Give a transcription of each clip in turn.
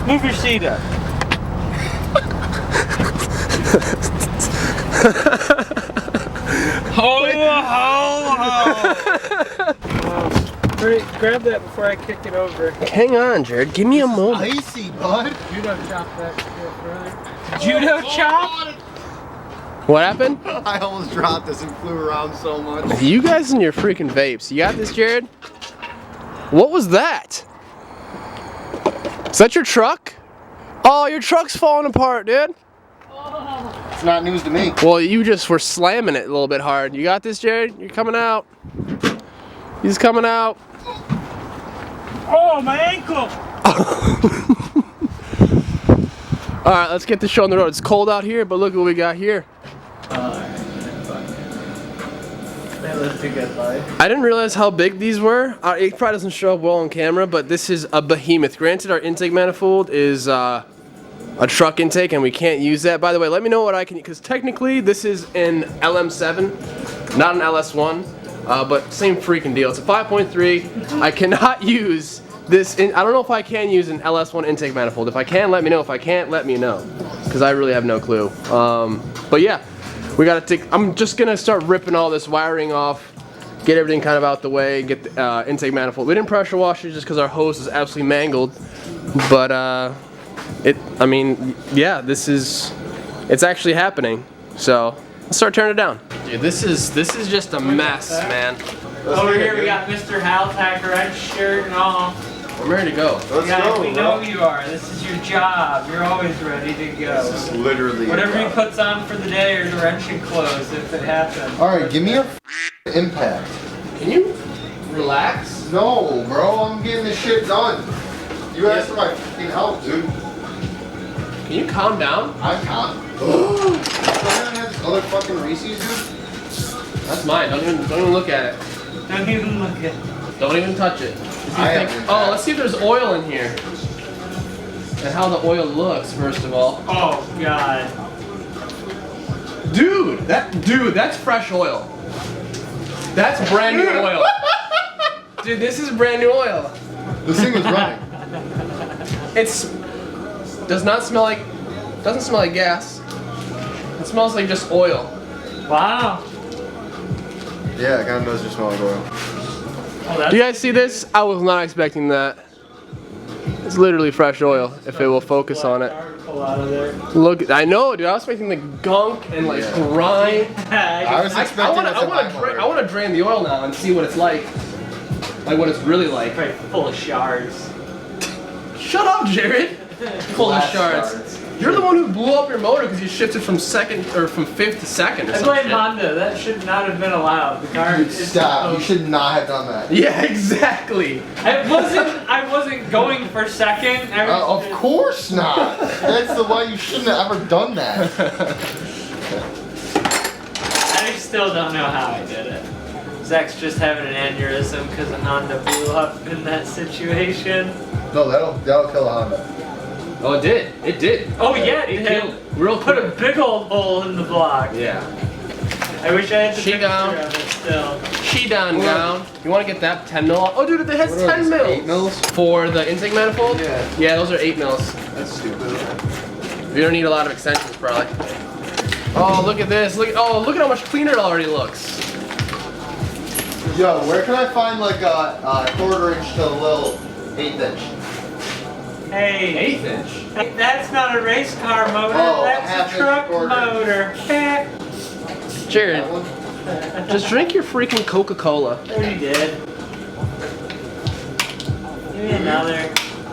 Move your seat up. Ho, ho, ho. Hurry, grab that before I kick it over. Hang on, Jared. Give me a moment. Icy, bud. Judo chop that further. Judo chop? What happened? I almost dropped this and flew around so much. You guys and your freaking vapes. You got this, Jared? What was that? Is that your truck? Oh, your truck's falling apart, dude. It's not news to me. Well, you just were slamming it a little bit hard. You got this, Jared? You're coming out. He's coming out. Oh, my ankle! Alright, let's get this show on the road. It's cold out here, but look what we got here. I didn't realize how big these were. It probably doesn't show up well on camera, but this is a behemoth. Granted, our intake manifold is a truck intake, and we can't use that. By the way, let me know what I can, because technically this is an LM7, not an LS1, but same freaking deal. It's a 5.3. I cannot use this. I don't know if I can use an LS1 intake manifold. If I can, let me know. If I can't, let me know, because I really have no clue. But yeah. We gotta take, I'm just gonna start ripping all this wiring off, get everything kind of out the way, get the intake manifold. We didn't pressure wash it just because our hose is absolutely mangled. But I mean, yeah, it's actually happening. So let's start turning it down. Dude, this is just a mess, man. Over here we got Mr. Haltech red shirt and all. I'm ready to go. Let's go, we know you are. This is your job. You're always ready to go. This is literally whatever he puts on for the day or the wrenching clothes if it happens. Alright, give me a impact. Can you relax? No, bro, I'm getting this shit done. You asked for my fucking help, dude. Can you calm down? I can't. Someone has other fucking Reese's, dude? That's mine. Don't even look at it. Don't even look at it. Don't even touch it. Oh, let's see if there's oil in here. And how the oil looks, first of all. Oh, God. Dude, that's fresh oil. That's brand new oil. Dude, this is brand new oil. This thing was running. Doesn't smell like gas. It smells like just oil. Wow. Yeah, it kind of does just smell like oil. Do you guys see this? I was not expecting that. It's literally fresh oil, if it will focus on it. Look, I know, dude. I was expecting the gunk and like grime. I was expecting I want to drain the oil now and see what it's like. Like what it's really like. Right, full of shards. Shut up, Jared. Full of shards. You're the one who blew up your motor because you shifted from fifth to second. I blame Honda. That should not have been allowed. The car. Dude, stop. You should not have done that. Yeah, exactly. I wasn't going for second. Of course not. That's the why you shouldn't have ever done that. I still don't know how I did it. Zach's just having an aneurysm because a Honda blew up in that situation. No, that'll kill a Honda. Oh, it did. It did. Oh yeah, it killed it. Real put quick. a big old hole in the block. Yeah. I wish I had the She picture down. of it still. She down. You want to get that 10 mil? Oh, dude, it has 10 mils. 8 mils? For the intake manifold? Yeah. Yeah, those are 8 mils. That's stupid. You don't need a lot of extensions, probably. Oh, look at this. Look at how much cleaner it already looks. Yo, where can I find like a 1/4 inch to a little 1/8 inch? Hey. 1/8 inch? That's not a race car motor. Oh, that's a truck motor. Jared, just drink your freaking Coca-Cola. There you did. Give me another.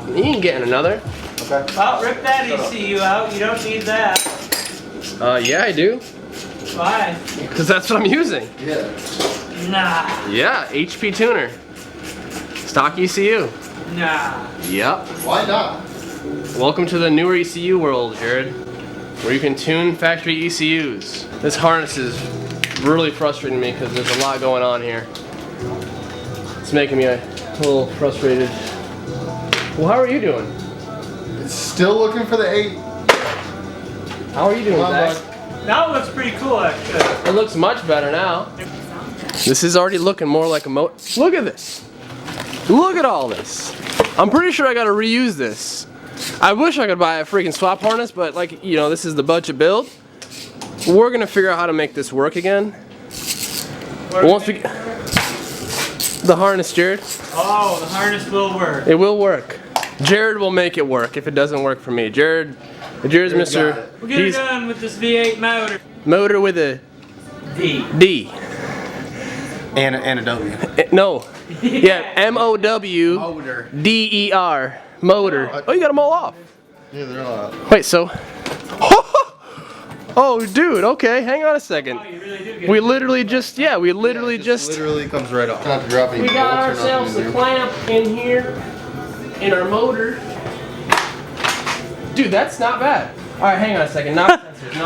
You ain't getting another. Okay. Well, rip that ECU out. You don't need that. Yeah, I do. Why? Because that's what I'm using. Yeah. Nah. Yeah, HP tuner. Stock ECU. Nah. Yep. Why not? Welcome to the newer ECU world, Jared, where you can tune factory ECUs. This harness is really frustrating me because there's a lot going on here. It's making me a little frustrated. Well, how are you doing? It's still looking for the 8. How are you doing, Come on, Zach? bud. That looks pretty cool, actually. It looks much better now. This is already looking more like a Look at this. Look at all this. I'm pretty sure I gotta reuse this. I wish I could buy a freaking swap harness, but like, you know, this is the budget build. We're gonna figure out how to make this work again. Once we the harness, Jared. Oh, the harness will work. It will work. Jared will make it work if it doesn't work for me. Jared's Mr. We'll get it done with this V8 motor. Motor with a D. And a W. No. Yeah, M-O-W Motor. D-E-R. Motor. Oh, you got them all off. Yeah, they're all out. Wait, so. Oh, dude, okay, hang on a second. Oh, you really do get We literally just, yeah, we literally just. Literally comes right off. Not to drop any We got bolts or ourselves nothing a in clamp in here, in our motor. Dude, that's not bad. Alright, hang on a second.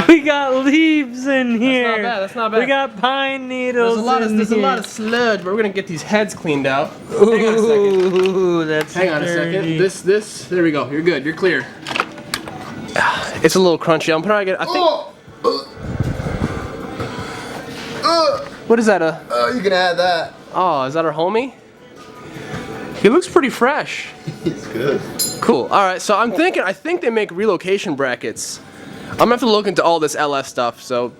We got leaves in here. That's not bad, that's not bad. We got pine needles. There's a lot of sludge, but we're gonna get these heads cleaned out. Ooh, Hang on a second. that's Hang on a dirty. second. There we go. You're good. You're clear. It's a little crunchy. I'm probably gonna. I think. What is that? you can add that. Oh, is that our homie? He looks pretty fresh. It's good. Cool. All right. So I'm thinking. I think they make relocation brackets. I'm gonna have to look into all this LS stuff. So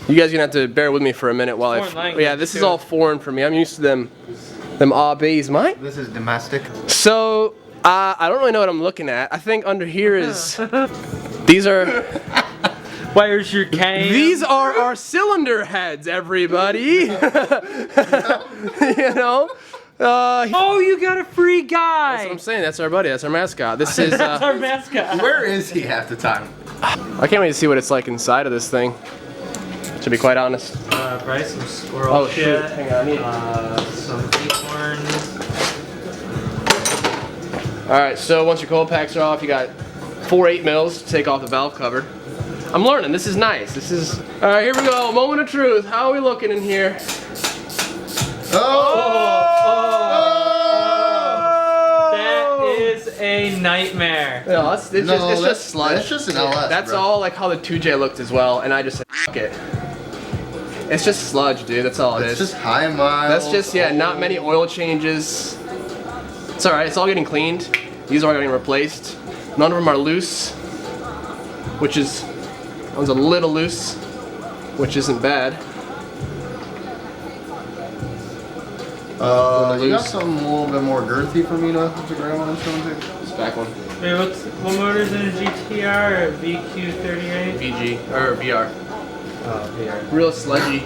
you guys are gonna have to bear with me for a minute while Foreign language, yeah, this is all foreign for me. I'm used to them ABs, mate. This is domestic. So I don't really know what I'm looking at. I think under here is these are. Where's your cane? These are our cylinder heads, everybody. You know. Oh, you got a free guy. That's what I'm saying. That's our buddy. That's our mascot. This is. That's our mascot. Where is he half the time? I can't wait to see what it's like inside of this thing. To be quite honest. Probably some squirrel Oh shit. shoot! Hang on. I need Some acorns. All right. So once your cold packs are off, you got 4 8mm to take off the valve cover. I'm learning. This is nice. This is. All right. Here we go. Moment of truth. How are we looking in here? That is a nightmare. No, it's just sludge. That's just an LS. That's bro. all like how the 2J looked as well, and I just said, fuck it. It's just sludge, dude. That's all it is. It's just high miles. That's just, yeah, not many oil changes. It's alright, it's all getting cleaned. These are all getting replaced. None of them are loose, which is, one's a little loose, which isn't bad. You got something a little bit more girthy for me to grab on this one too? This back one. Wait, what motor's in a GTR or a VQ38? VG, or VR. Oh, VR. Real sludgy.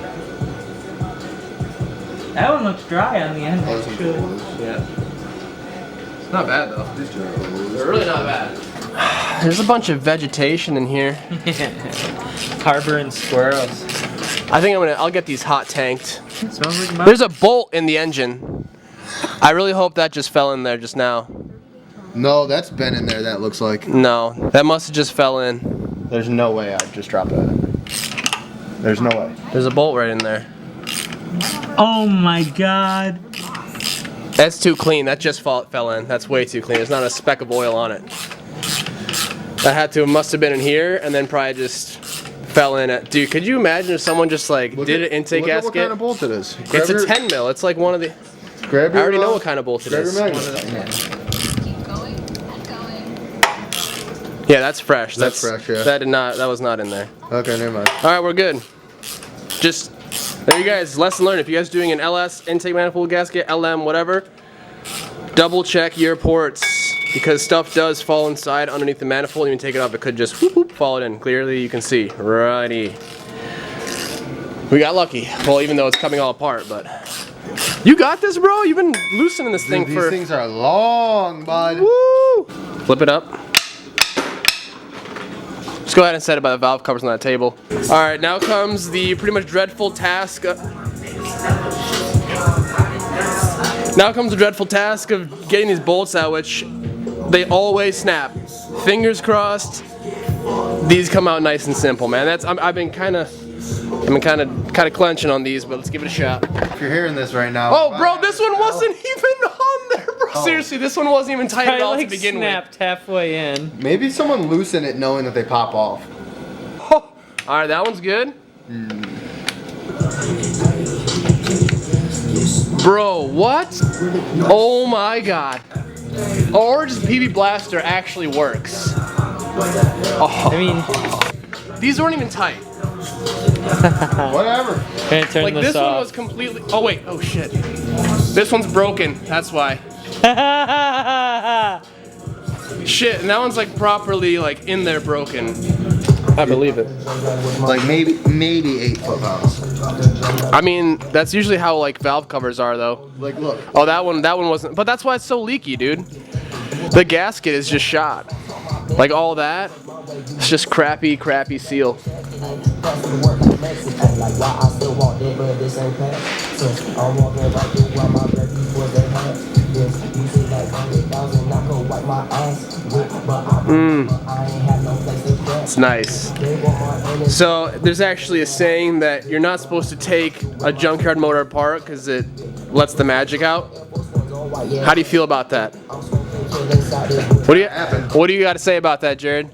That one looks dry on the end, actually. Yeah. It's not bad though. They're really not bad. There's a bunch of vegetation in here. Harboring squirrels. I think I'll get these hot tanked. It smells like mud. There's a bolt in the engine. I really hope that just fell in there just now. No, that's been in there, that looks like. No, that must have just fell in. There's no way I'd just drop that in there. There's no way. There's a bolt right in there. Oh my god. That's too clean. That just fell in. That's way too clean. There's not a speck of oil on it. That must have been in here and then probably just fell in it. Dude, could you imagine if someone just like did an intake gasket? What kind of bolt it is. It's a 10 mil. It's like one of the. I already know what kind of bolt it is. Yeah, that's fresh. That's fresh, yeah. That was not in there. Okay, never mind. All right, we're good. Just there, you guys. Lesson learned. If you guys doing an LS intake manifold gasket, LM, whatever, double check your ports because stuff does fall inside underneath the manifold. When you take it off, it could just whoop, whoop, fall it in. Clearly, you can see. Righty. We got lucky. Well, even though it's coming all apart, but you got this, bro. You've been loosening this thing for. These things are long, bud. Woo! Flip it up. Just go ahead and set it by the valve covers on that table. All right, now comes the pretty much dreadful task. Now comes the dreadful task of getting these bolts out, which they always snap. Fingers crossed. These come out nice and simple, man. I've been kind of clenching on these, but let's give it a shot. If you're hearing this right now. Oh, bro, this one wasn't even on there, bro. Oh. Seriously, this one wasn't even tight at all to begin snapped halfway in. Maybe someone loosened it knowing that they pop off. Oh. All right, that one's good. Bro, what? Oh my god. Orange PB Blaster actually works. Oh. I mean, These weren't even tight. Whatever. gonna turn Like this this one off. was completely. Oh wait. Oh shit. This one's broken. That's why. Shit. And that one's like properly like in there broken. I believe it. Like maybe 8 foot-pounds. I mean, that's usually how like valve covers are though. Like look. Oh, that one wasn't. But that's why it's so leaky, dude. The gasket is just shot. Like all that, it's just crappy seal. It's nice. So there's actually a saying that you're not supposed to take a junkyard motor apart because it lets the magic out. How do you feel about that? What do you got to say about that, Jared?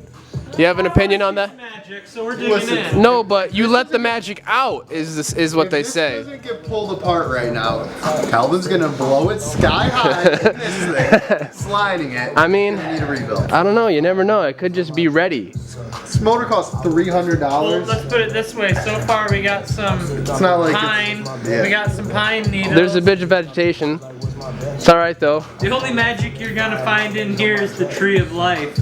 You have an opinion on that? Magic, so we're digging in. No, but you let the magic out is what they say. If this doesn't get pulled apart right now, Calvin's gonna blow it sky high in this thing, sliding it. I mean, Need a rebuild. I don't know. You never know. It could just be ready. This motor costs $300. Well, let's put it this way. So far, we got some not like pine. yeah. We got some pine needles. There's a bit of vegetation. It's all right though. The only magic you're gonna find in here is the tree of life.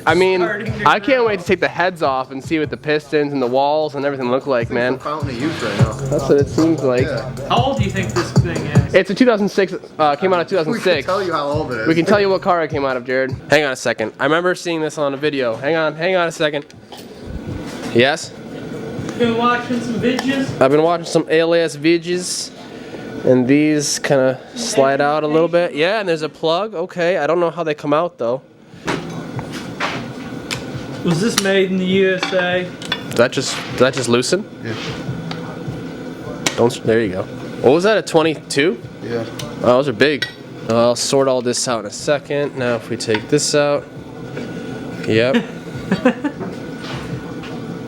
I mean, Starting to I can't grow. wait to take the heads off and see what the pistons and the walls and everything look like, man. Fountain of youth right now. That's what it seems like. Yeah. How old do you think this thing is? It's a 2006. Came out of We can 2006. tell you how old it is. We can tell you what car it came out of, Jared. Hang on a second. I remember seeing this on a video. Hang on a second. Yes? Been watching some videos. I've been watching some ALS videos, and these kind of slide out a little bit. Yeah, and there's a plug. Okay, I don't know how they come out though. Was this made in the USA? Did that just loosen? Yeah. There you go. What was that? A 22? Yeah. Oh, those are big. I'll sort all this out in a second. Now if we take this out. Yep.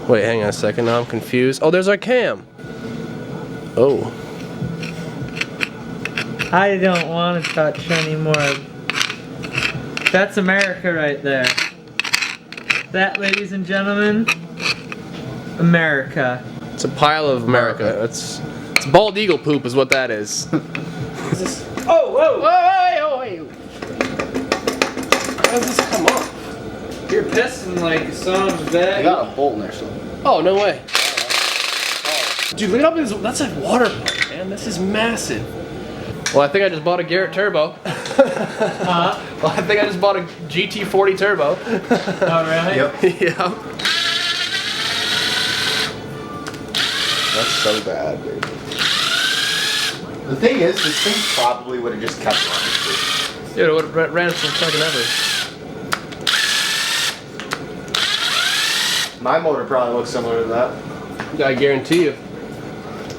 Wait, hang on a second. Now I'm confused. Oh, there's our cam. Oh. I don't want to touch anymore. That's America right there. That, ladies and gentlemen, America. It's a pile of America. It's bald eagle poop is what that is. Oh, whoa! Wait. How does this come up? You're pissing like some of that. I got a bolt in there, so. Oh, no way. Dude, look at this. That's a water pump, man. This is massive. Well, I think I just bought a Garrett turbo. Well, I think I just bought a GT40 turbo. Oh, really? Yep. Yeah. That's so bad, dude. The thing is, this thing probably would have just kept running. Dude, it would have ran some fucking ever. My motor probably looks similar to that. I guarantee you.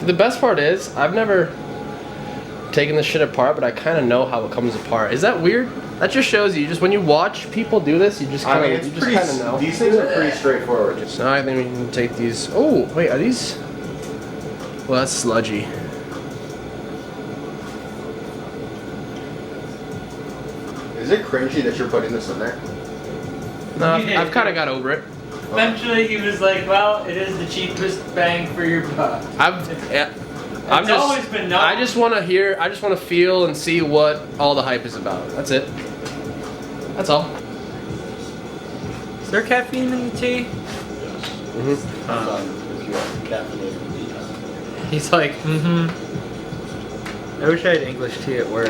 The best part is, I've never taken this shit apart, but I kind of know how it comes apart. Is that weird? That just shows you, just when you watch people do this, you just kind of know. These things are pretty straightforward. Just So I think we can take these. Oh, wait, are these? Well, that's sludgy. Is it cringy that you're putting this in there? No, I've kind of got over it. Eventually he was like, well, it is the cheapest bang for your buck. It's always been known. I just want to hear, I just want to feel and see what all the hype is about. That's it. That's all. Is there caffeine in the tea? He's like, I wish I had English tea at work.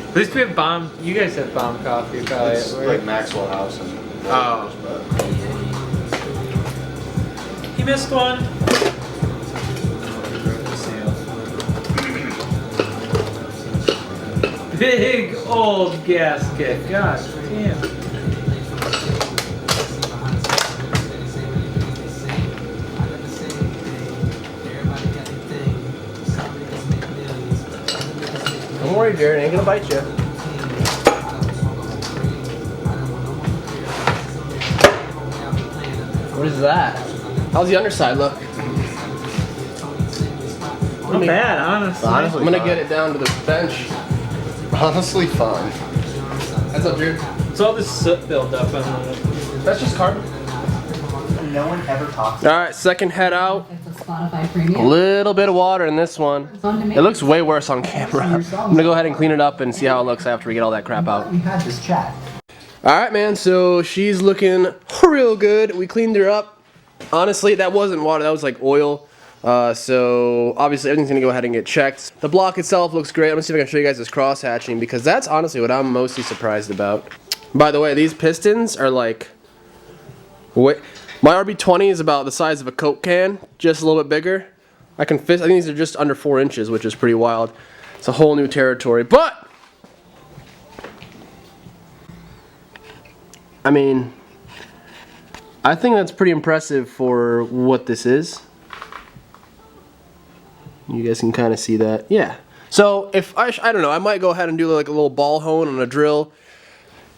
At least we have bomb. You guys have bomb coffee probably It's at work. like Maxwell House and. Oh. You missed one. Big old gasket. Gosh damn. Don't worry, Jared, ain't gonna bite you. What is that? How's the underside look? Not bad, honestly. Honestly, I'm gonna fine. get it down to the bench. Honestly fun. That's up, Jared. What's all this soot build up on the... That's just carbon. No one ever talks. All right, second head out. It's a Spotify Premium. A little bit of water in this one. It looks way worse on camera. I'm gonna go ahead and clean it up and see how it looks after we get all that crap out. We had this chat. All right, man, so she's looking real good. We cleaned her up. Honestly, that wasn't water, that was like oil. So obviously everything's gonna go ahead and get checked. The block itself looks great. I'm gonna see if I can show you guys this cross hatching because that's honestly what I'm mostly surprised about. By the way, these pistons are like, my RB20 is about the size of a Coke can, just a little bit bigger. I think these are just under 4 inches, which is pretty wild. It's a whole new territory, but I mean, I think that's pretty impressive for what this is. You guys can kind of see that. Yeah. So if I don't know, I might go ahead and do like a little ball hone on a drill.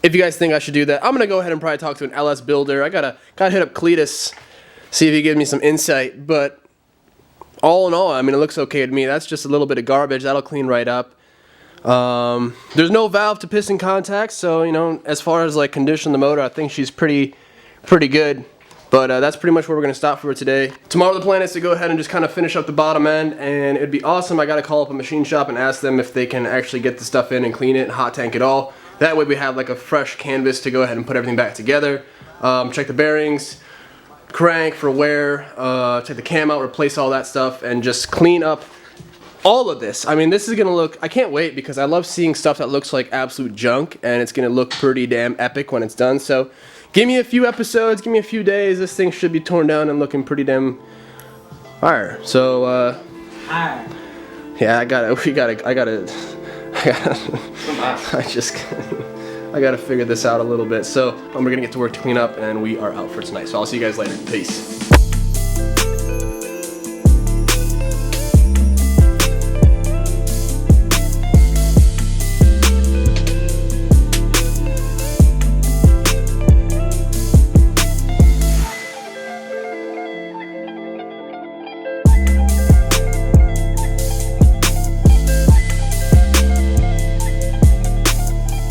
If you guys think I should do that, I'm gonna go ahead and probably talk to an LS builder. I gotta hit up Cletus, see if he gives me some insight. But all in all, I mean, it looks okay to me. That's just a little bit of garbage. That'll clean right up. There's no valve to piston contact, so you know, as far as like condition the motor, I think she's pretty good. But that's pretty much where we're gonna stop for today. Tomorrow the plan is to go ahead and just kind of finish up the bottom end, and it'd be awesome. I gotta call up a machine shop and ask them if they can actually get the stuff in and clean it and hot tank it all. That way we have like a fresh canvas to go ahead and put everything back together. Check the bearings, crank for wear, check the cam out, replace all that stuff, and just clean up all of this. I mean, this is gonna look, I can't wait because I love seeing stuff that looks like absolute junk, and it's gonna look pretty damn epic when it's done. So give me a few episodes, give me a few days, this thing should be torn down and looking pretty damn fire. So yeah, I gotta figure this out a little bit. So we're gonna get to work to clean up, and we are out for tonight. So I'll see you guys later. Peace.